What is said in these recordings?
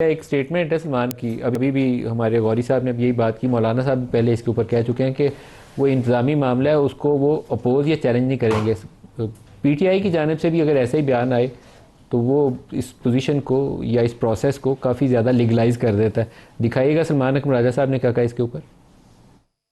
एक स्टेटमेंट है सलमान की, अभी भी हमारे गौरी साहब ने अब यही बात की, मौलाना साहब पहले इसके ऊपर कह चुके हैं कि वो इंतज़ामी मामला है, उसको वो अपोज या चैलेंज नहीं करेंगे। पीटीआई की जानिब से भी अगर ऐसा ही बयान आए तो वो इस पोजीशन को या इस प्रोसेस को काफ़ी ज़्यादा लीगलाइज कर देता है। दिखाइएगा सलमान अकरम राजा साहब ने क्या कहा इसके ऊपर।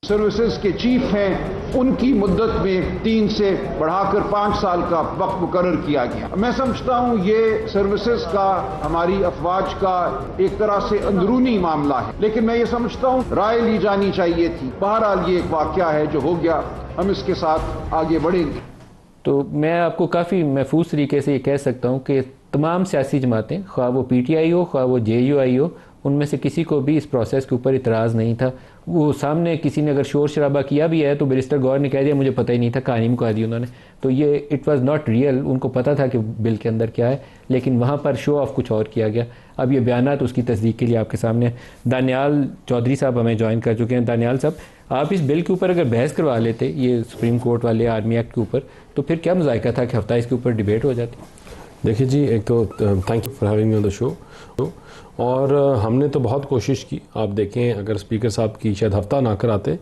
सर्विसेज के चीफ हैं, उनकी मुद्दत में 3 से बढ़ाकर 5 साल का वक्त मुकर्रर किया गया। मैं समझता हूं ये सर्विसेज का, हमारी अफवाज का एक तरह से अंदरूनी मामला है, लेकिन मैं ये समझता हूं राय ली जानी चाहिए थी। बहरहाल ये एक वाकया है जो हो गया, हम इसके साथ आगे बढ़ेंगे। तो मैं आपको काफ़ी महफूज तरीके से ये कह सकता हूँ कि तमाम सियासी जमातें, ख्वाह वो पीटीआई हो ख्वाह वो जेयूआई हो, उनमें से किसी को भी इस प्रोसेस के ऊपर इतराज़ नहीं था। वो सामने किसी ने अगर शोर शराबा किया भी है तो बैरिस्टर गौर ने कह दिया मुझे पता ही नहीं था, कहानी मुका दी उन्होंने। तो ये इट वाज नॉट रियल, उनको पता था कि बिल के अंदर क्या है, लेकिन वहाँ पर शो ऑफ कुछ और किया गया। अब ये बयानात उसकी तस्दीक के लिए आपके सामने दानियाल चौधरी साहब हमें ज्वाइन कर चुके हैं। दानियाल साहब, आप इस बिल के ऊपर अगर बहस करवा लेते ये सुप्रीम कोर्ट वाले आर्मी एक्ट के ऊपर, तो फिर क्या मज़ायका था कि हफ्ता इसके ऊपर डिबेट हो जाती। देखिए जी, एक तो thank you for having me on the show. और हमने तो बहुत कोशिश की, आप देखें अगर स्पीकर साहब की शायद हफ्ता ना कराते,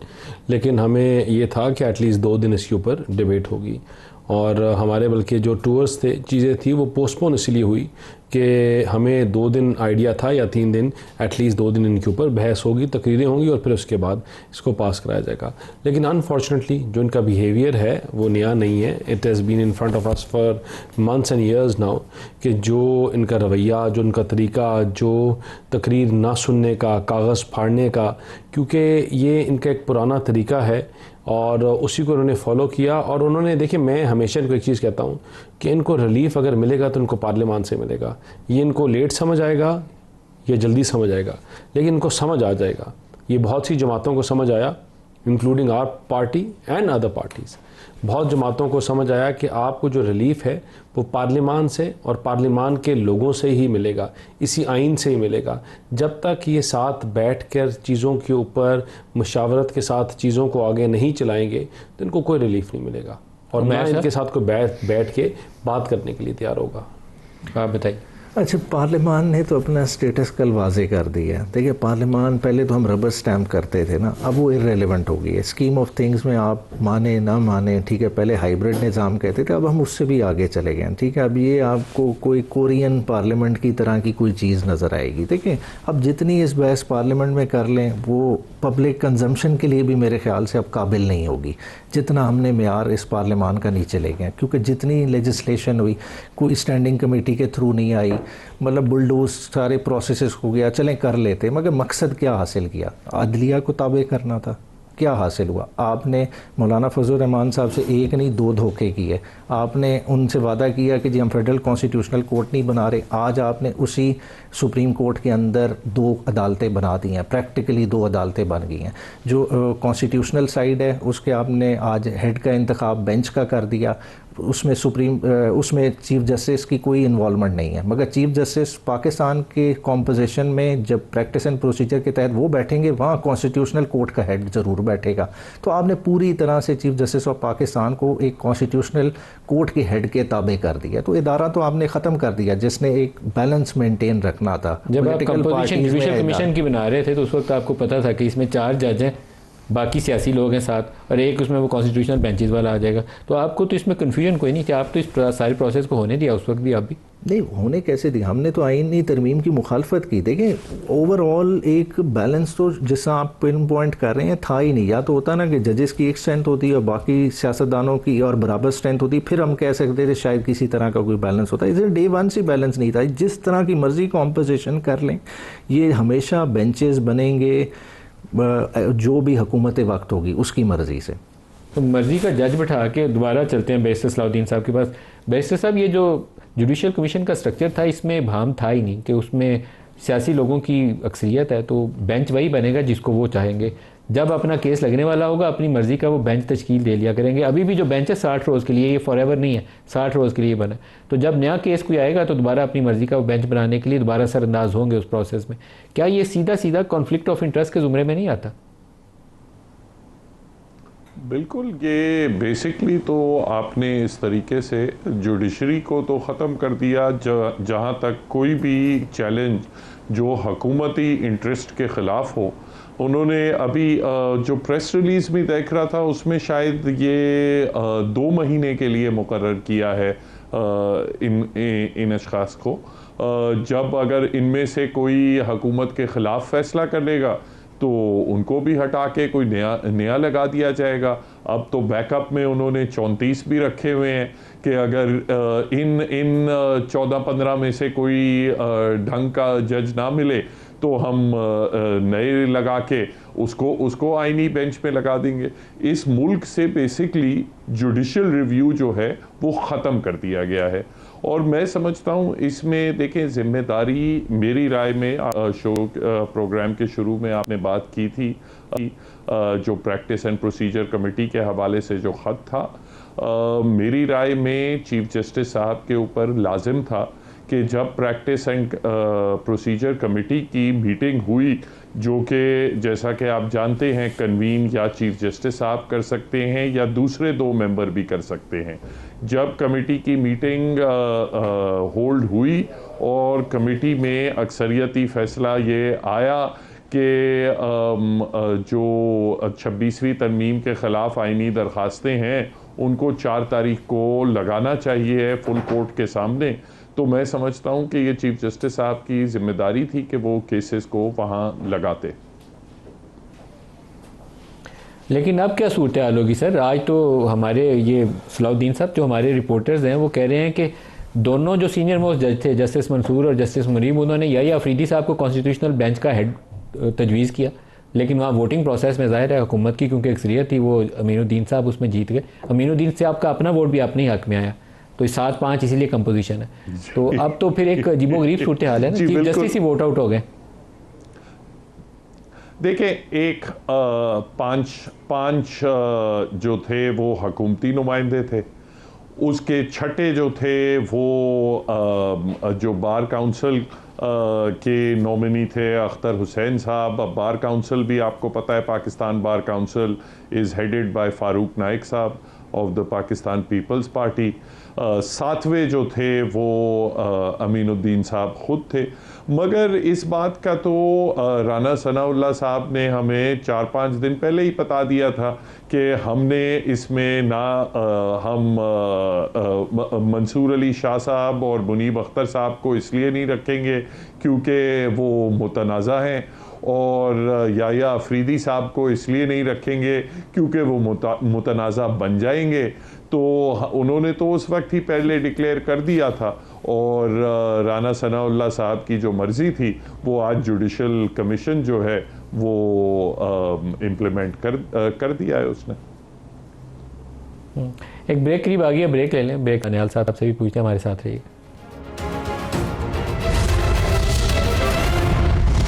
लेकिन हमें ये था कि एटलीस्ट 2 दिन इसके ऊपर डिबेट होगी। और हमारे बल्कि जो टूर्स थे, चीज़ें थी, वो पोस्टपोन इसलिए हुई कि हमें 2 दिन आइडिया था या 3 दिन, एटलीस्ट 2 दिन इनके ऊपर बहस होगी, तकरीरें होंगी और फिर उसके बाद इसको पास कराया जाएगा। लेकिन अनफॉर्चुनेटली जो इनका बिहेवियर है वो नया नहीं है। It has been in front of us for months and years now, कि जो इनका रवैया, जो इनका तरीका, जो तकरीर ना सुनने का, कागज़ फाड़ने का, क्योंकि ये इनका एक पुराना तरीका है और उसी को उन्होंने फॉलो किया। और उन्होंने, देखिए मैं हमेशा इनको एक चीज़ कहता हूँ कि इनको रिलीफ अगर मिलेगा तो इनको पार्लियामान से मिलेगा। ये इनको लेट समझ आएगा या जल्दी समझ आएगा, लेकिन इनको समझ आ जाएगा। ये बहुत सी जमातों को समझ आया, including our party and other parties. बहुत जमातों को समझ आया कि आपको जो रिलीफ है वो पार्लियामान से और पार्लियामान के लोगों से ही मिलेगा, इसी आइन से ही मिलेगा। जब तक ये साथ बैठ कर चीज़ों के ऊपर मशावरत के साथ चीज़ों को आगे नहीं चलाएंगे तो इनको कोई रिलीफ नहीं मिलेगा, और मैं इनके साथ कोई बैठ के बात करने के लिए तैयार होगा। आप बताइए। अच्छा, पार्लियामान ने तो अपना स्टेटस कल वाजे कर दिया। देखिए, पार्लियामान पहले तो हम रबर स्टैम्प करते थे ना, अब वो इररेलेवेंट हो गई है स्कीम ऑफ थिंग्स में। आप माने ना माने, ठीक है, पहले हाइब्रिड निज़ाम कहते थे, अब हम उससे भी आगे चले गए, ठीक है। अब ये आपको कोई कोरियन पार्लियामेंट की तरह की कोई चीज़ नज़र आएगी। देखिए, अब जितनी इस बहस पार्लियामेंट में कर लें वो पब्लिक कंजम्पशन के लिए भी मेरे ख्याल से अब काबिल नहीं होगी, जितना हमने मेयार इस पार्लियामान का नीचे ले गए। क्योंकि जितनी लेजिस्लेशन हुई, कोई स्टैंडिंग कमेटी के थ्रू नहीं आई, मतलब बुलडोज सारे प्रोसेसेस हो गया, चलें कर लेते, मगर मकसद क्या हासिल किया? अदलिया को ताबे करना था। क्या हासिल हुआ? आपने मौलाना फजल रहमान साहब से एक नहीं 2 धोखे किए। आपने उनसे वादा किया कि जी हम फेडरल कॉन्स्टिट्यूशनल कोर्ट नहीं बना रहे, आज आपने उसी सुप्रीम कोर्ट के अंदर 2 अदालतें बना दी हैं, प्रैक्टिकली 2 अदालतें बन गई हैं। जो कॉन्स्टिट्यूशनल साइड है उसके आपने आज हेड का इंतखाब बेंच का कर दिया, उसमें चीफ जस्टिस की कोई इन्वॉल्वमेंट नहीं है। मगर चीफ जस्टिस पाकिस्तान के कॉम्पोजिशन में जब प्रैक्टिस एंड प्रोसीजर के तहत वो बैठेंगे, वहाँ कॉन्स्टिट्यूशनल कोर्ट का हेड ज़रूर बैठेगा। तो आपने पूरी तरह से चीफ जस्टिस ऑफ पाकिस्तान को एक कॉन्स्टिट्यूशनल कोर्ट के हेड के ताबे कर दिया। तो इदारा तो आपने ख़त्म कर दिया जिसने एक बैलेंस मेंटेन रखना था। जब आप कंपोजिशन जुडिशल कमीशन की बना रहे थे तो उस वक्त आपको पता था कि इसमें 4 जज हैं, बाकी सियासी लोग हैं साथ, और एक उसमें वो कॉन्स्टिट्यूशनल बेंचेस वाला आ जाएगा। तो आपको तो इसमें कन्फ्यूजन कोई नहीं कि आप तो इस सारे प्रोसेस को होने दिया उस वक्त भी। आप भी नहीं होने कैसे दिया, हमने तो आईनी तरमीम की मुखालफत की। देखें, ओवरऑल एक बैलेंस तो जिसका आप पिन पॉइंट कर रहे हैं था ही नहीं। या तो होता ना कि जजेस की एक स्ट्रेंथ होती है और बाकी सियासतदानों की और बराबर स्ट्रेंथ होती, फिर हम कह सकते थे शायद किसी तरह का कोई बैलेंस होता है। इसे डे 1 से बैलेंस नहीं था। जिस तरह की मर्जी कॉम्पोजिशन कर लें, ये हमेशा बेंचेस बनेंगे, जो भी हुकूमत वक्त होगी उसकी मर्ज़ी से। तो मर्ज़ी का जज बैठा के दोबारा चलते हैं बैरिस्टर सलाउद्दीन साहब के पास। बैरिस्टर साहब, ये जो जुडिशल कमीशन का स्ट्रक्चर था इसमें भाम था ही नहीं कि उसमें सियासी लोगों की अक्सरियत है, तो बेंच वही बनेगा जिसको वो चाहेंगे। जब अपना केस लगने वाला होगा अपनी मर्ज़ी का वो बेंच तश्कील दे लिया करेंगे। अभी भी जो बेंच है 60 रोज़ के लिए, ये फॉरएवर नहीं है, 60 रोज़ के लिए बना। तो जब नया केस कोई आएगा तो दोबारा अपनी मर्ज़ी का वो बेंच बनाने के लिए दोबारा सरअंदाज होंगे उस प्रोसेस में। क्या ये सीधा सीधा कॉन्फ्लिक्ट ऑफ इंटरेस्ट के ज़ुमरे में नहीं आता? बिल्कुल, ये बेसिकली तो आपने इस तरीके से जुडिशरी को तो ख़त्म कर दिया जहाँ तक कोई भी चैलेंज जो हकूमती इंटरेस्ट के ख़िलाफ़ हो। उन्होंने अभी जो प्रेस रिलीज़ में देख रहा था उसमें शायद ये 2 महीने के लिए मुकर्रर किया है इन अशख़ास को। जब अगर इनमें से कोई हकूमत के ख़िलाफ़ फ़ैसला करेगा तो उनको भी हटा के कोई नया लगा दिया जाएगा। अब तो बैकअप में उन्होंने 34 भी रखे हुए हैं कि अगर इन 14-15 में से कोई ढंग का जज ना मिले तो हम नए लगा के उसको आईनी बेंच पे लगा देंगे। इस मुल्क से बेसिकली जुडिशल रिव्यू जो है वो ख़त्म कर दिया गया है। और मैं समझता हूँ इसमें देखें जिम्मेदारी, मेरी राय में शो प्रोग्राम के शुरू में आपने बात की थी जो प्रैक्टिस एंड प्रोसीजर कमेटी के हवाले से जो ख़त था, मेरी राय में चीफ जस्टिस साहब के ऊपर लाजिम था कि जब प्रैक्टिस एंड प्रोसीजर कमेटी की मीटिंग हुई, जो कि जैसा कि आप जानते हैं कन्वीन या चीफ जस्टिस साहब कर सकते हैं या दूसरे 2 मेंबर भी कर सकते हैं, जब कमेटी की मीटिंग होल्ड हुई और कमेटी में अक्सरियती फ़ैसला ये आया कि जो 26वीं तरमीम के ख़िलाफ़ आइनी दरख्वास्तें हैं उनको 4 तारीख को लगाना चाहिए फुल कोर्ट के सामने, तो मैं समझता हूँ कि ये चीफ जस्टिस साहब की जिम्मेदारी थी कि वो केसेस को वहाँ लगाते। लेकिन अब क्या सूरत हाल होगी सर? आज तो हमारे ये सलाउद्दीन साहब जो हमारे रिपोर्टर्स हैं वो कह रहे हैं कि दोनों जो सीनियर मोस्ट जज थे, जस्टिस मंसूर और जस्टिस मुनीब, उन्होंने याहिया अफरीदी साहब को कॉन्स्टिट्यूशनल बेंच का हेड तजवीज़ किया, लेकिन वहाँ वोटिंग प्रोसेस में ज़ाहिर है हुकूमत की क्योंकि अक्सरियत थी, वो अमीनुद्दीन साहब उसमें जीत गए। अमीनुद्दीन से आपका अपना वोट भी अपने ही हक में आया, तो 7-5 इसीलिए कंपोजिशन है। तो अब तो फिर एक अजीबोगरीब सूरत हाल है ना, चीफ जस्टिस ही वोट आउट हो गए। देखिए, एक 5 जो थे वो हकूमती नुमाइंदे थे, उसके छठे जो थे वो जो बार काउंसिल के नॉमिनी थे अख्तर हुसैन साहब। अब बार काउंसिल भी आपको पता है Pakistan bar council is headed by Farooq Naik साहब of the Pakistan people's party. 7वें जो थे वो अमीनुद्दीन साहब ख़ुद थे। मगर इस बात का तो राना सनाउल्लाह साहब ने हमें 4-5 दिन पहले ही बता दिया था कि हमने इसमें ना हम मंसूर अली शाह साहब और मुनीब अख्तर साहब को इसलिए नहीं रखेंगे क्योंकि वो मुतनाज़ा हैं, और याहिया अफरीदी साहब को इसलिए नहीं रखेंगे क्योंकि वो मुतनाज़ा बन जाएंगे। तो उन्होंने तो उस वक्त ही पहले डिक्लेयर कर दिया था, और राना सनाउल्लाह साहब की जो मर्ज़ी थी वो आज जुडिशल कमीशन जो है वो इम्प्लीमेंट कर दिया है उसने। एक ब्रेक करीब आ गया, ब्रेक ले लें। ब्रेक अनियाल साहब आपसे भी पूछते हैं, हमारे साथ रहिए।